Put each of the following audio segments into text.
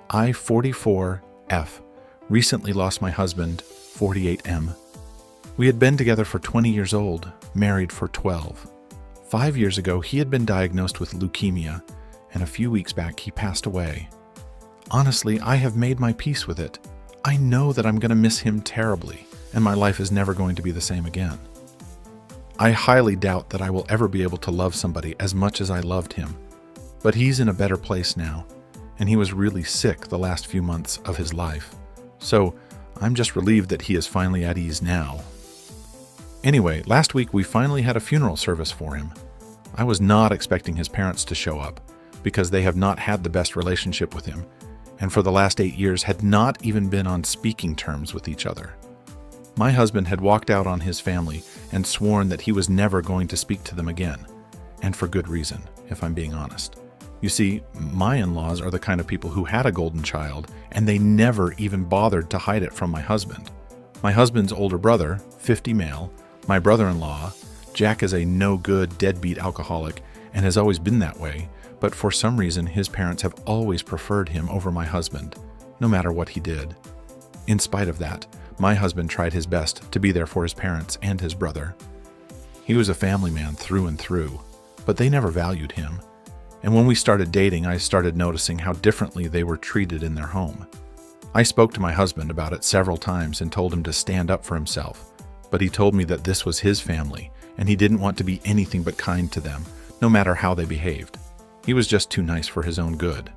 I, 44F, recently lost my husband, 48M. We had been together for 20 years old, married for 12. 5 years ago, he had been diagnosed with leukemia, and a few weeks back, he passed away. Honestly, I have made my peace with it. I know that I'm going to miss him terribly, and my life is never going to be the same again. I highly doubt that I will ever be able to love somebody as much as I loved him, but he's in a better place now, and he was really sick the last few months of his life. So I'm just relieved that he is finally at ease now. Anyway, last week we finally had a funeral service for him. I was not expecting his parents to show up, because they have not had the best relationship with him, and for the last 8 years had not even been on speaking terms with each other. My husband had walked out on his family and sworn that he was never going to speak to them again, and for good reason, if I'm being honest. You see, my in-laws are the kind of people who had a golden child, and they never even bothered to hide it from my husband. My husband's older brother, 50 male, my brother-in-law, Jack, is a no-good, deadbeat alcoholic and has always been that way, but for some reason his parents have always preferred him over my husband, no matter what he did. In spite of that, my husband tried his best to be there for his parents and his brother. He was a family man through and through, but they never valued him. And when we started dating, I started noticing how differently they were treated in their home. I spoke to my husband about it several times and told him to stand up for himself, but he told me that this was his family, and he didn't want to be anything but kind to them, no matter how they behaved. He was just too nice for his own good.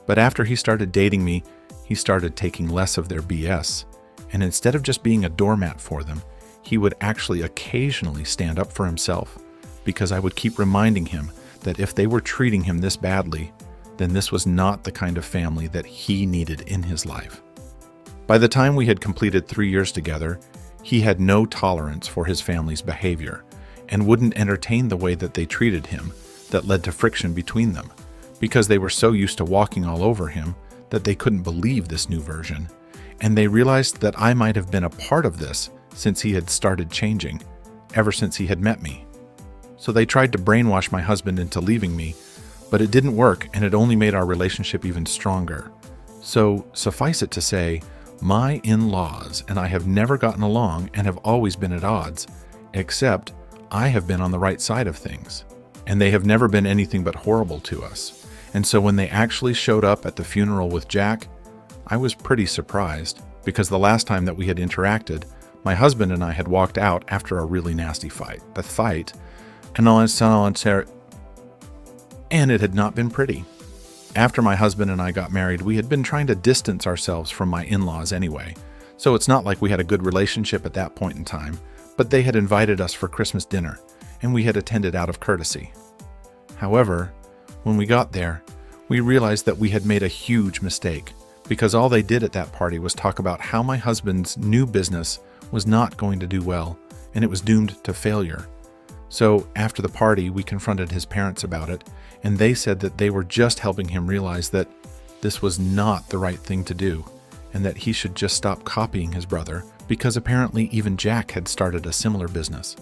But after he started dating me, he started taking less of their BS, and instead of just being a doormat for them, he would actually occasionally stand up for himself, because I would keep reminding him that if they were treating him this badly, then this was not the kind of family that he needed in his life. By the time we had completed 3 years together, he had no tolerance for his family's behavior and wouldn't entertain the way that they treated him that led to friction between them, because they were so used to walking all over him that they couldn't believe this new version, and they realized that I might have been a part of this since he had started changing, ever since he had met me. So they tried to brainwash my husband into leaving me, but it didn't work, and it only made our relationship even stronger. So suffice it to say, my in-laws and I have never gotten along and have always been at odds, except I have been on the right side of things, and they have never been anything but horrible to us. And so when they actually showed up at the funeral with Jack, I was pretty surprised, because the last time that we had interacted, my husband and I had walked out after a really nasty fight. And it had not been pretty. After my husband and I got married, we had been trying to distance ourselves from my in-laws anyway, so it's not like we had a good relationship at that point in time, but they had invited us for Christmas dinner, and we had attended out of courtesy. However, when we got there, we realized that we had made a huge mistake, because all they did at that party was talk about how my husband's new business was not going to do well, and it was doomed to failure. So after the party, we confronted his parents about it, and they said that they were just helping him realize that this was not the right thing to do, and that he should just stop copying his brother, because apparently even Jack had started a similar business.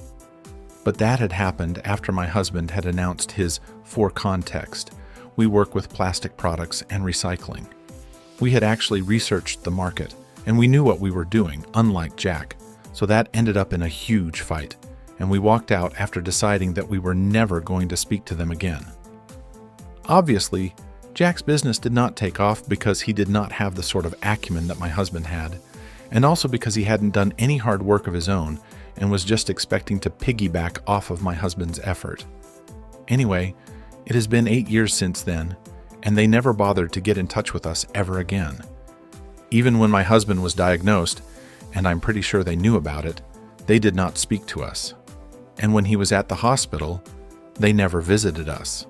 But that had happened after my husband had announced his For Context. We work with plastic products and recycling. We had actually researched the market, and we knew what we were doing, unlike Jack, so that ended up in a huge fight, and we walked out after deciding that we were never going to speak to them again. Obviously, Jack's business did not take off because he did not have the sort of acumen that my husband had, and also because he hadn't done any hard work of his own and was just expecting to piggyback off of my husband's effort. Anyway, it has been 8 years since then, and they never bothered to get in touch with us ever again. Even when my husband was diagnosed, and I'm pretty sure they knew about it, they did not speak to us. And when he was at the hospital, they never visited us.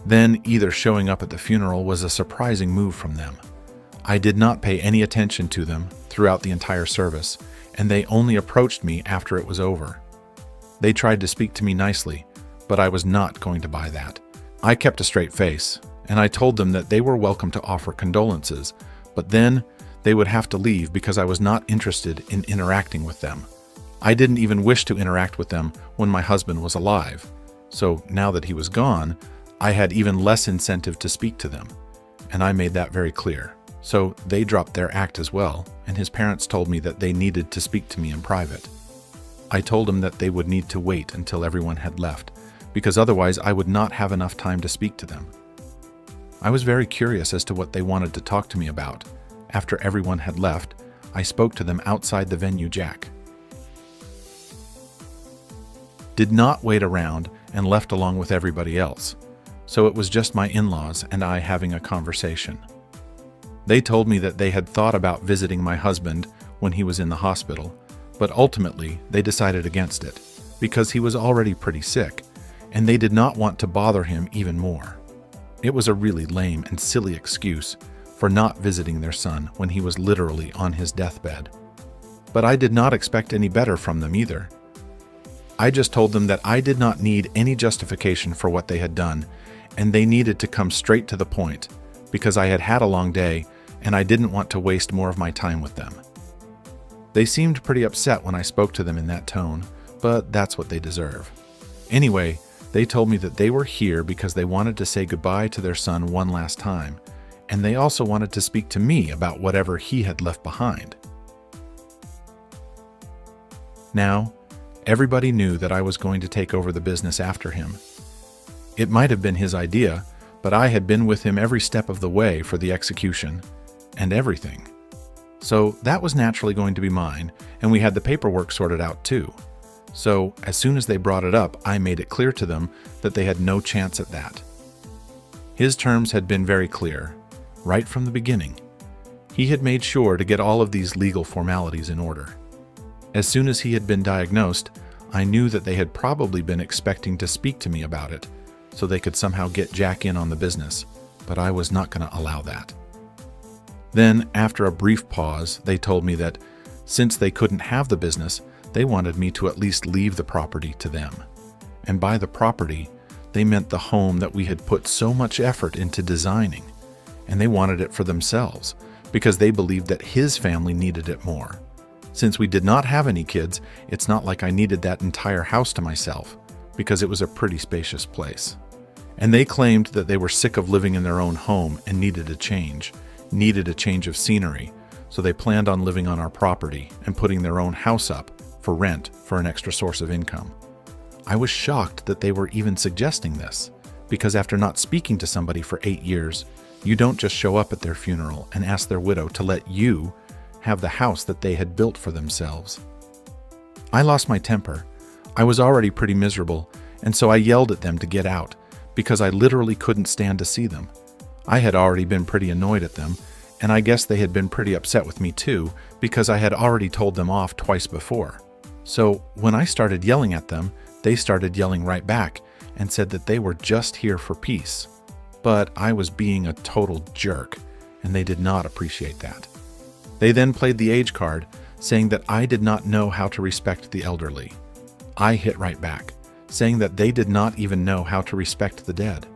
Then either showing up at the funeral was a surprising move from them. I did not pay any attention to them throughout the entire service, and they only approached me after it was over. They tried to speak to me nicely, but I was not going to buy that. I kept a straight face, and I told them that they were welcome to offer condolences, but then they would have to leave because I was not interested in interacting with them. I didn't even wish to interact with them when my husband was alive, so now that he was gone, I had even less incentive to speak to them. and I made that very clear. So they dropped their act as well, and his parents told me that they needed to speak to me in private. I told them that they would need to wait until everyone had left, because otherwise I would not have enough time to speak to them. I was very curious as to what they wanted to talk to me about. After everyone had left, I spoke to them outside the venue. Jack did not wait around and left along with everybody else, so it was just my in-laws and I having a conversation. They told me that they had thought about visiting my husband when he was in the hospital, but ultimately they decided against it because he was already pretty sick, and they did not want to bother him even more. It was a really lame and silly excuse for not visiting their son when he was literally on his deathbed. But I did not expect any better from them either. I just told them that I did not need any justification for what they had done, and they needed to come straight to the point because I had had a long day and I didn't want to waste more of my time with them. They seemed pretty upset when I spoke to them in that tone, but that's what they deserve. Anyway, they told me that they were here because they wanted to say goodbye to their son one last time, and they also wanted to speak to me about whatever he had left behind. Now, everybody knew that I was going to take over the business after him. It might have been his idea, but I had been with him every step of the way for the execution and everything. So that was naturally going to be mine, and we had the paperwork sorted out too. So as soon as they brought it up, I made it clear to them that they had no chance at that. His terms had been very clear, right from the beginning. He had made sure to get all of these legal formalities in order. As soon as he had been diagnosed, I knew that they had probably been expecting to speak to me about it, so they could somehow get Jack in on the business, but I was not going to allow that. Then, after a brief pause, they told me that since they couldn't have the business, they wanted me to at least leave the property to them. And by the property, they meant the home that we had put so much effort into designing, and they wanted it for themselves because they believed that his family needed it more. Since we did not have any kids, it's not like I needed that entire house to myself, because it was a pretty spacious place. And they claimed that they were sick of living in their own home and needed a change of scenery, so they planned on living on our property and putting their own house up for rent for an extra source of income. I was shocked that they were even suggesting this, because after not speaking to somebody for 8 years, you don't just show up at their funeral and ask their widow to let you have the house that they had built for themselves. I lost my temper. I was already pretty miserable, and so I yelled at them to get out, because I literally couldn't stand to see them. I had already been pretty annoyed at them, and I guess they had been pretty upset with me too, because I had already told them off twice before. So when I started yelling at them, they started yelling right back and said that they were just here for peace. But I was being a total jerk, and they did not appreciate that. They then played the age card, saying that I did not know how to respect the elderly. I hit right back, saying that they did not even know how to respect the dead.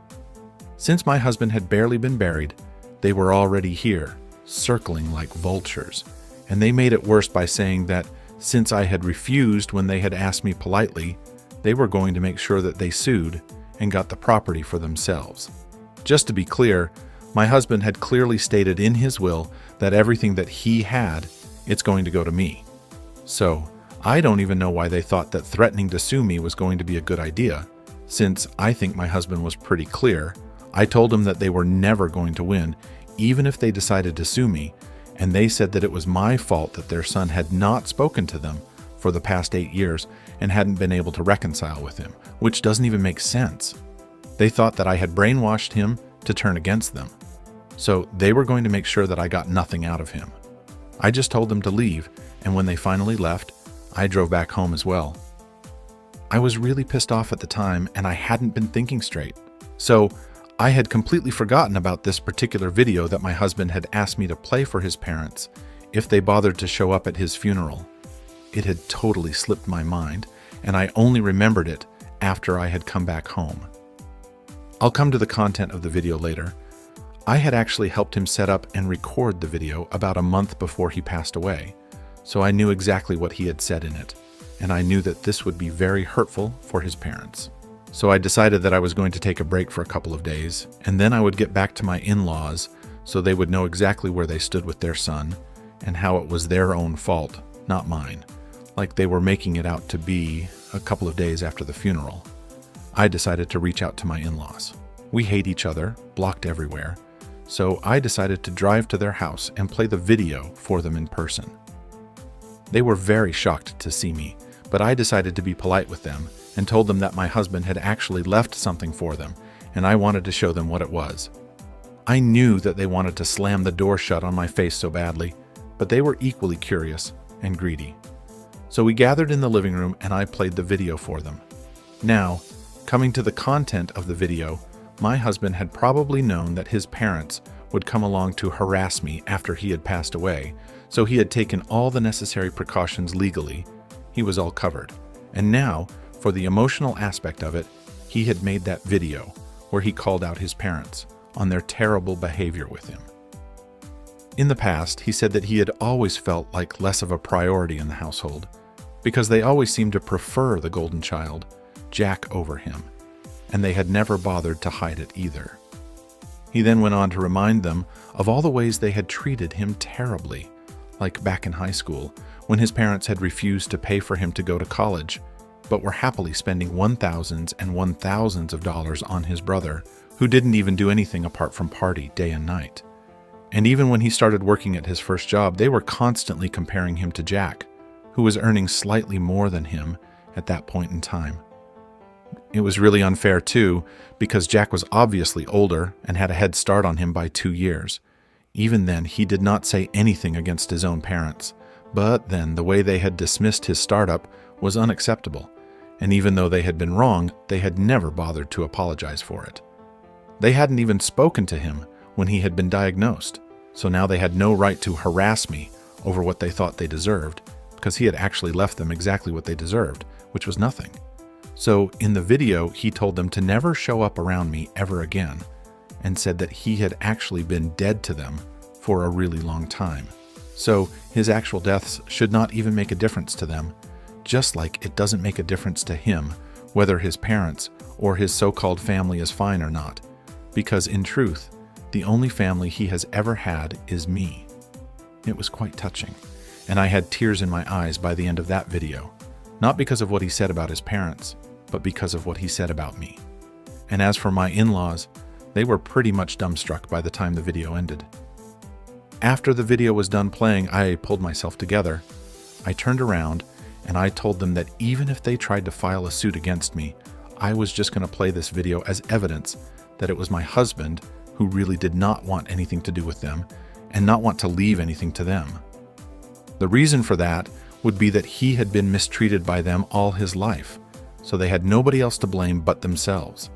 Since my husband had barely been buried, they were already here, circling like vultures, and they made it worse by saying that since I had refused when they had asked me politely, they were going to make sure that they sued and got the property for themselves. Just to be clear, my husband had clearly stated in his will that everything that he had, it's going to go to me. So, I don't even know why they thought that threatening to sue me was going to be a good idea, since I think my husband was pretty clear. I told him that they were never going to win, even if they decided to sue me, and they said that it was my fault that their son had not spoken to them for the past 8 years and hadn't been able to reconcile with him, which doesn't even make sense. They thought that I had brainwashed him to turn against them, so they were going to make sure that I got nothing out of him. I just told them to leave, and when they finally left, I drove back home as well. I was really pissed off at the time, and I hadn't been thinking straight. So I had completely forgotten about this particular video that my husband had asked me to play for his parents if they bothered to show up at his funeral. It had totally slipped my mind, and I only remembered it after I had come back home. I'll come to the content of the video later. I had actually helped him set up and record the video about a month before he passed away, so I knew exactly what he had said in it, and I knew that this would be very hurtful for his parents. So I decided that I was going to take a break for a couple of days, and then I would get back to my in-laws so they would know exactly where they stood with their son and how it was their own fault, not mine, like they were making it out to be a couple of days after the funeral. I decided to reach out to my in-laws. We hate each other, blocked everywhere, so I decided to drive to their house and play the video for them in person. They were very shocked to see me, but I decided to be polite with them and told them that my husband had actually left something for them, and I wanted to show them what it was. I knew that they wanted to slam the door shut on my face so badly, but they were equally curious and greedy. So we gathered in the living room and I played the video for them. Now, coming to the content of the video, my husband had probably known that his parents would come along to harass me after he had passed away, so he had taken all the necessary precautions legally. He was all covered. And now, for the emotional aspect of it, he had made that video where he called out his parents on their terrible behavior with him. In the past, he said that he had always felt like less of a priority in the household because they always seemed to prefer the golden child, Jack, over him, and they had never bothered to hide it either. He then went on to remind them of all the ways they had treated him terribly, like back in high school, when his parents had refused to pay for him to go to college, but were happily spending $1,000s and $1,000s of dollars on his brother, who didn't even do anything apart from party day and night. And even when he started working at his first job, they were constantly comparing him to Jack, who was earning slightly more than him at that point in time. It was really unfair too, because Jack was obviously older and had a head start on him by 2 years. Even then, he did not say anything against his own parents. But then the way they had dismissed his startup was unacceptable, and even though they had been wrong, they had never bothered to apologize for it. They hadn't even spoken to him when he had been diagnosed, so now they had no right to harass me over what they thought they deserved, because he had actually left them exactly what they deserved, which was nothing. So in the video, he told them to never show up around me ever again, and said that he had actually been dead to them for a really long time. So his actual deaths should not even make a difference to them, just like it doesn't make a difference to him whether his parents or his so-called family is fine or not, because in truth, the only family he has ever had is me. It was quite touching, and I had tears in my eyes by the end of that video, not because of what he said about his parents, but because of what he said about me. And as for my in-laws, they were pretty much dumbstruck by the time the video ended. After the video was done playing, I pulled myself together. I turned around and I told them that even if they tried to file a suit against me, I was just going to play this video as evidence that it was my husband who really did not want anything to do with them and not want to leave anything to them. The reason for that would be that he had been mistreated by them all his life, so they had nobody else to blame but themselves.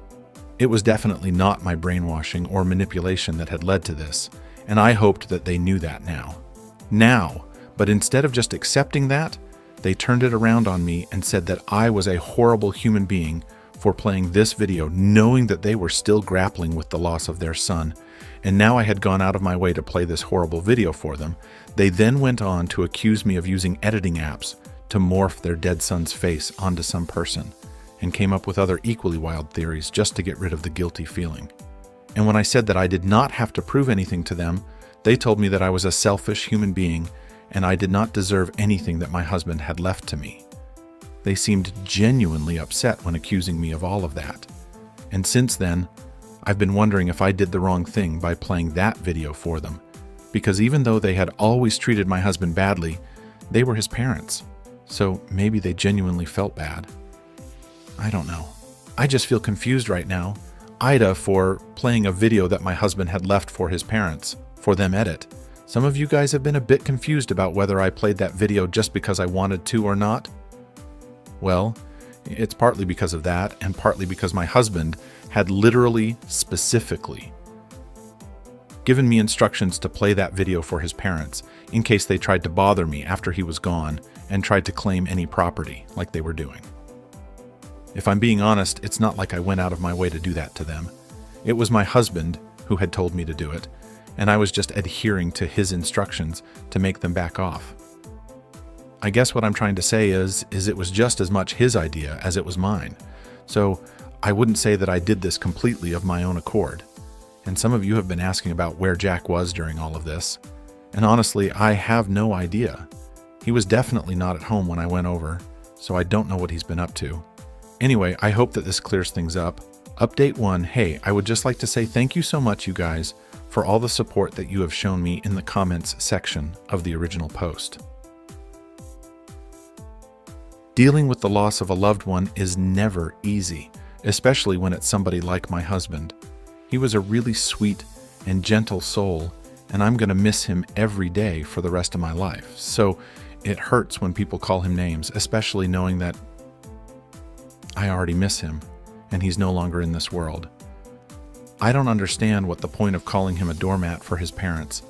It was definitely not my brainwashing or manipulation that had led to this, and I hoped that they knew that now. But instead of just accepting that, they turned it around on me and said that I was a horrible human being for playing this video, knowing that they were still grappling with the loss of their son, and now I had gone out of my way to play this horrible video for them. They then went on to accuse me of using editing apps to morph their dead son's face onto some person, and came up with other equally wild theories just to get rid of the guilty feeling. And when I said that I did not have to prove anything to them, they told me that I was a selfish human being and I did not deserve anything that my husband had left to me. They seemed genuinely upset when accusing me of all of that. And since then, I've been wondering if I did the wrong thing by playing that video for them, because even though they had always treated my husband badly, they were his parents, so maybe they genuinely felt bad. I don't know. I just feel confused right now. Ida for playing a video that my husband had left for his parents, for them edit. Some of you guys have been a bit confused about whether I played that video just because I wanted to or not. Well, it's partly because of that, and partly because my husband had literally, specifically, given me instructions to play that video for his parents in case they tried to bother me after he was gone and tried to claim any property like they were doing. If I'm being honest, it's not like I went out of my way to do that to them. It was my husband who had told me to do it, and I was just adhering to his instructions to make them back off. I guess what I'm trying to say is it was just as much his idea as it was mine, so I wouldn't say that I did this completely of my own accord. and some of you have been asking about where Jack was during all of this. And honestly, I have no idea. He was definitely not at home when I went over, so I don't know what he's been up to. Anyway, I hope that this clears things up. Update 1, hey, I would just like to say thank you so much, you guys, for all the support that you have shown me in the comments section of the original post. Dealing with the loss of a loved one is never easy, especially when it's somebody like my husband. He was a really sweet and gentle soul, and I'm going to miss him every day for the rest of my life. So it hurts when people call him names, especially knowing that I already miss him and he's no longer in this world. I don't understand what the point of calling him a doormat for his parents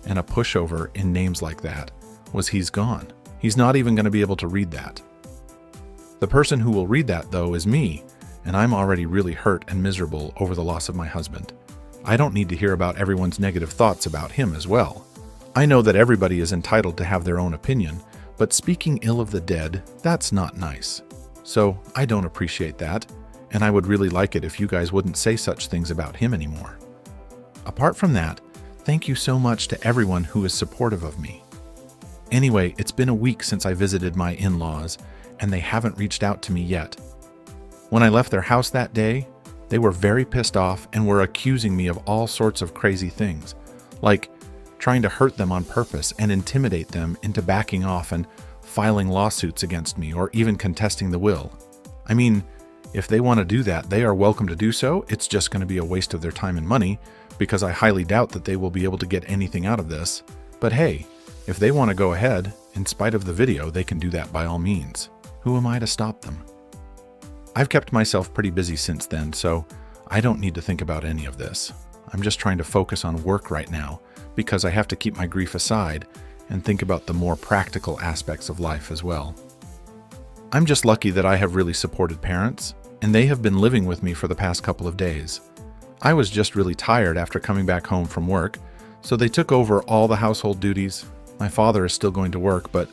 and a pushover in names like that was. He's gone. He's not even going to be able to read that. The person who will read that, though, is me, and I'm already really hurt and miserable over the loss of my husband. I don't need to hear about everyone's negative thoughts about him as well. I know that everybody is entitled to have their own opinion, but speaking ill of the dead, that's not nice. So I don't appreciate that, and I would really like it if you guys wouldn't say such things about him anymore. Apart from that, thank you so much to everyone who is supportive of me. Anyway, it's been a week since I visited my in-laws, and they haven't reached out to me yet. When I left their house that day, they were very pissed off and were accusing me of all sorts of crazy things, like trying to hurt them on purpose and intimidate them into backing off and filing lawsuits against me or even contesting the will. I mean, if they want to do that, they are welcome to do so. It's just going to be a waste of their time and money because I highly doubt that they will be able to get anything out of this. But hey, if they want to go ahead, in spite of the video, they can do that by all means. Who am I to stop them? I've kept myself pretty busy since then, so I don't need to think about any of this. I'm just trying to focus on work right now because I have to keep my grief aside and think about the more practical aspects of life as well. I'm just lucky that I have really supported parents, and they have been living with me for the past couple of days. I was just really tired after coming back home from work, so they took over all the household duties. My father is still going to work, but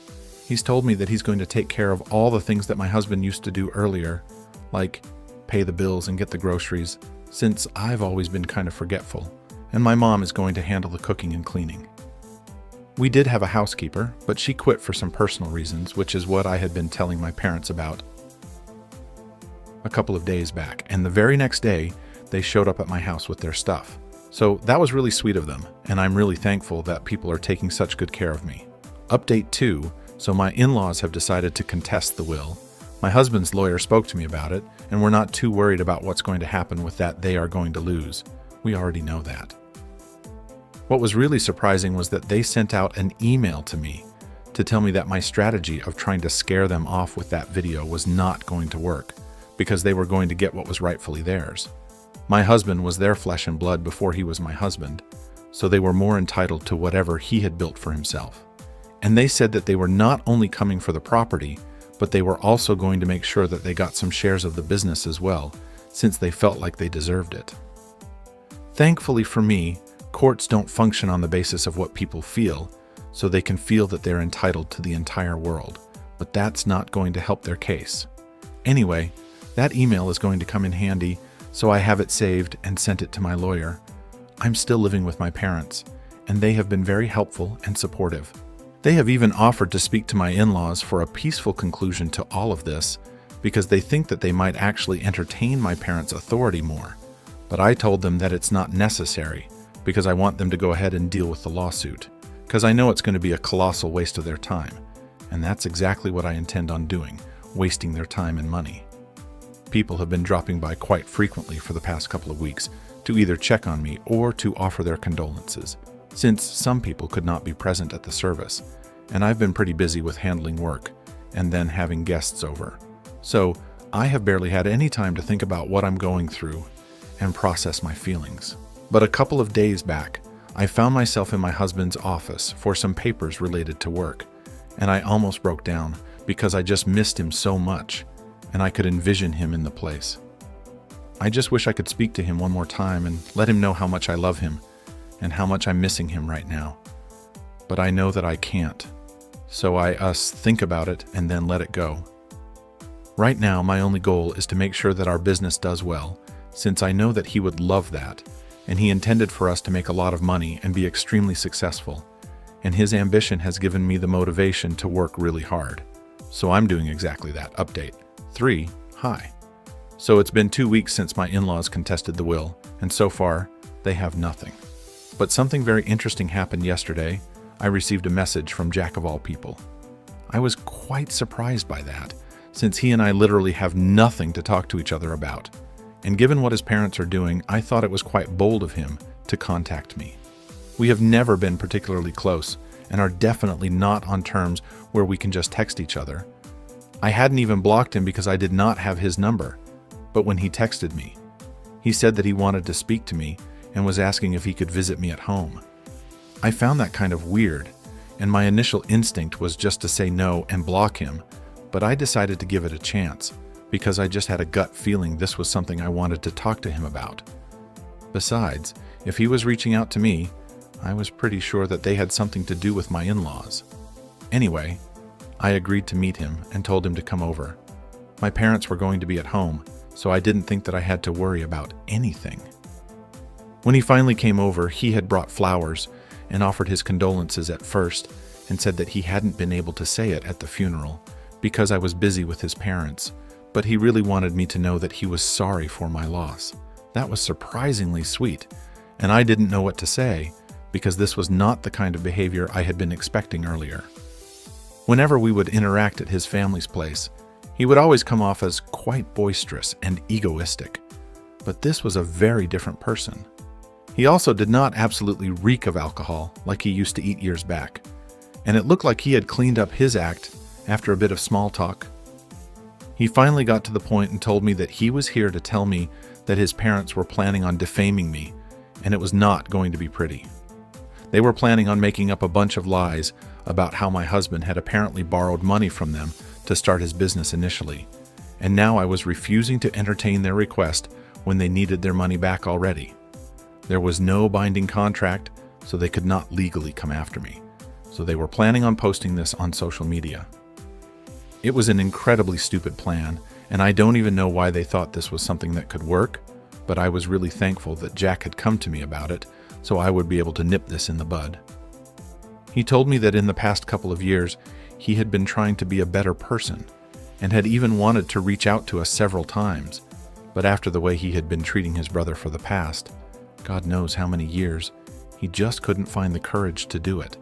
he's told me that he's going to take care of all the things that my husband used to do earlier, like pay the bills and get the groceries, since I've always been kind of forgetful, and my mom is going to handle the cooking and cleaning. We did have a housekeeper, but she quit for some personal reasons, which is what I had been telling my parents about a couple of days back, and the very next day, they showed up at my house with their stuff. So that was really sweet of them, and I'm really thankful that people are taking such good care of me. Update 2, so my in-laws have decided to contest the will. My husband's lawyer spoke to me about it, and we're not too worried about what's going to happen with that. They are going to lose. We already know that. What was really surprising was that they sent out an email to me to tell me that my strategy of trying to scare them off with that video was not going to work because they were going to get what was rightfully theirs. My husband was their flesh and blood before he was my husband, so they were more entitled to whatever he had built for himself. And they said that they were not only coming for the property, but they were also going to make sure that they got some shares of the business as well, since they felt like they deserved it. Thankfully for me, courts don't function on the basis of what people feel, so they can feel that they're entitled to the entire world, but that's not going to help their case. Anyway, that email is going to come in handy, so I have it saved and sent it to my lawyer. I'm still living with my parents, and they have been very helpful and supportive. They have even offered to speak to my in-laws for a peaceful conclusion to all of this, because they think that they might actually entertain my parents' authority more. But I told them that it's not necessary, because I want them to go ahead and deal with the lawsuit, because I know it's going to be a colossal waste of their time, and that's exactly what I intend on doing, wasting their time and money. People have been dropping by quite frequently for the past couple of weeks to either check on me or to offer their condolences, since some people could not be present at the service, and I've been pretty busy with handling work and then having guests over. So I have barely had any time to think about what I'm going through and process my feelings. But a couple of days back, I found myself in my husband's office for some papers related to work, and I almost broke down because I just missed him so much, and I could envision him in the place. I just wish I could speak to him one more time and let him know how much I love him and how much I'm missing him right now. But I know that I can't, so I think about it and then let it go. Right now, my only goal is to make sure that our business does well, since I know that he would love that, and he intended for us to make a lot of money and be extremely successful. And his ambition has given me the motivation to work really hard. So I'm doing exactly that. Update 3. Hi. So it's been 2 weeks since my in-laws contested the will, and so far, they have nothing. But something very interesting happened yesterday. I received a message from Jack of all people. I was quite surprised by that, since he and I literally have nothing to talk to each other about. And given what his parents are doing, I thought it was quite bold of him to contact me. We have never been particularly close, and are definitely not on terms where we can just text each other. I hadn't even blocked him because I did not have his number. But when he texted me, he said that he wanted to speak to me and was asking if he could visit me at home. I found that kind of weird, and my initial instinct was just to say no and block him, but I decided to give it a chance because I just had a gut feeling this was something I wanted to talk to him about. Besides, if he was reaching out to me, I was pretty sure that they had something to do with my in-laws. Anyway, I agreed to meet him and told him to come over. My parents were going to be at home, so I didn't think that I had to worry about anything. When he finally came over, he had brought flowers and offered his condolences at first and said that he hadn't been able to say it at the funeral because I was busy with his parents, but he really wanted me to know that he was sorry for my loss. That was surprisingly sweet, and I didn't know what to say because this was not the kind of behavior I had been expecting earlier. Whenever we would interact at his family's place, he would always come off as quite boisterous and egoistic, but this was a very different person. He also did not absolutely reek of alcohol like he used to eat years back, and it looked like he had cleaned up his act after a bit of small talk. He finally got to the point and told me that he was here to tell me that his parents were planning on defaming me, and it was not going to be pretty. They were planning on making up a bunch of lies about how my husband had apparently borrowed money from them to start his business initially, and now I was refusing to entertain their request when they needed their money back already. There was no binding contract, so they could not legally come after me. So they were planning on posting this on social media. It was an incredibly stupid plan, and I don't even know why they thought this was something that could work, but I was really thankful that Jack had come to me about it, so I would be able to nip this in the bud. He told me that in the past couple of years, he had been trying to be a better person, and had even wanted to reach out to us several times, but after the way he had been treating his brother for the past, God knows how many years, he just couldn't find the courage to do it.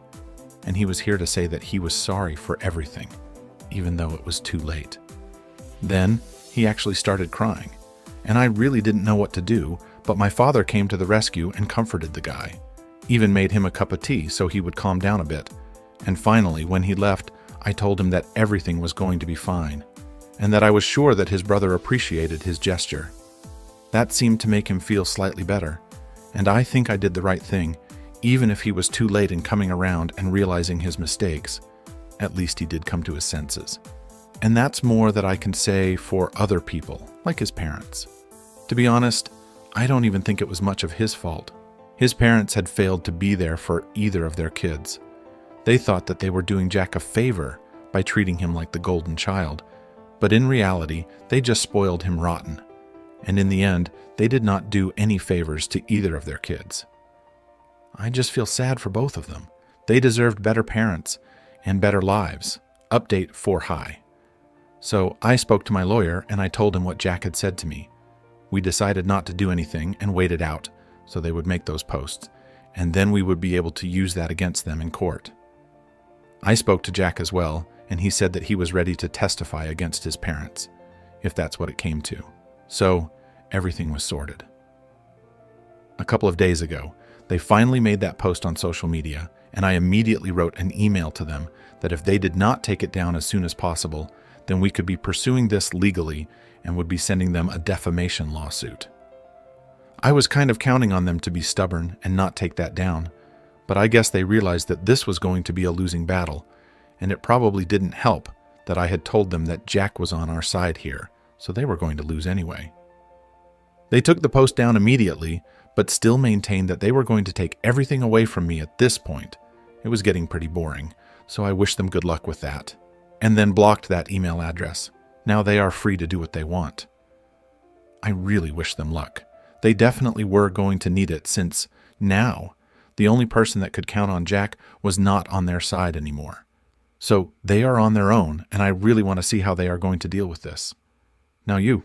And he was here to say that he was sorry for everything, even though it was too late. Then, he actually started crying, and I really didn't know what to do, but my father came to the rescue and comforted the guy, even made him a cup of tea so he would calm down a bit. And finally, when he left, I told him that everything was going to be fine, and that I was sure that his brother appreciated his gesture. That seemed to make him feel slightly better, and I think I did the right thing, even if he was too late in coming around and realizing his mistakes. At least he did come to his senses. And that's more that I can say for other people, like his parents. To be honest, I don't even think it was much of his fault. His parents had failed to be there for either of their kids. They thought that they were doing Jack a favor by treating him like the golden child, but in reality, they just spoiled him rotten. And in the end, they did not do any favors to either of their kids. I just feel sad for both of them. They deserved better parents and better lives. Update 4 high. So I spoke to my lawyer and I told him what Jack had said to me. We decided not to do anything and wait it out so they would make those posts, and then we would be able to use that against them in court. I spoke to Jack as well, and he said that he was ready to testify against his parents, if that's what it came to. So everything was sorted. A couple of days ago, they finally made that post on social media, and I immediately wrote an email to them that if they did not take it down as soon as possible, then we could be pursuing this legally and would be sending them a defamation lawsuit. I was kind of counting on them to be stubborn and not take that down, but I guess they realized that this was going to be a losing battle, and it probably didn't help that I had told them that Jack was on our side here, so they were going to lose anyway. They took the post down immediately, but still maintained that they were going to take everything away from me at this point. It was getting pretty boring, so I wished them good luck with that, and then blocked that email address. Now they are free to do what they want. I really wish them luck. They definitely were going to need it, since now the only person that could count on Jack was not on their side anymore. So they are on their own, and I really want to see how they are going to deal with this. Now you.